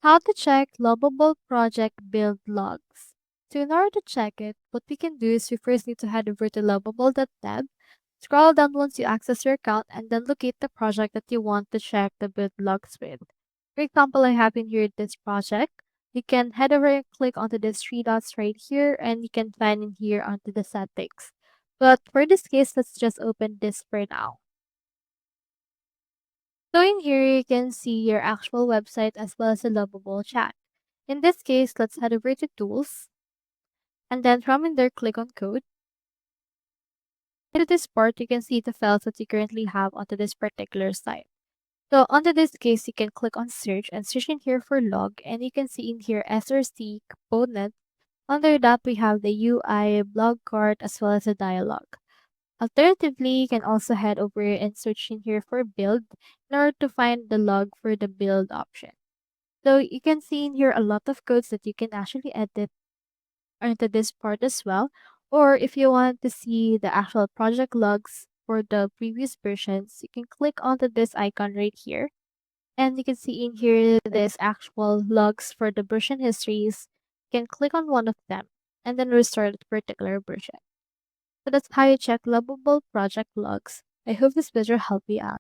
How to check Lovable project build logs. So in order to check it, what we can do is we first need to head over to lovable.dev, scroll down once you access your account, and then locate the project that you want to check the build logs with. For example, I have in here this project. You can head over and click onto these three dots right here, and you can find in here onto the settings. But for this case, let's just open this for now. So in here, you can see your actual website as well as a Lovable chat. In this case, let's head over to Tools, and then from in there, click on Code. To this part, you can see the files that you currently have onto this particular site. So onto this case, you can click on Search and search in here for log, and you can see in here SRC component. Under that, we have the UI, blog cart, as well as a dialog. Alternatively, you can also head over and search in here for build in order to find the log for the build option. So you can see in here a lot of codes that you can actually edit into this part as well. Or if you want to see the actual project logs for the previous versions, you can click onto this icon right here. And you can see in here this actual logs for the version histories. You can click on one of them and then restore the particular version. So that's how you check Lovable project logs. I hope this video helped you out.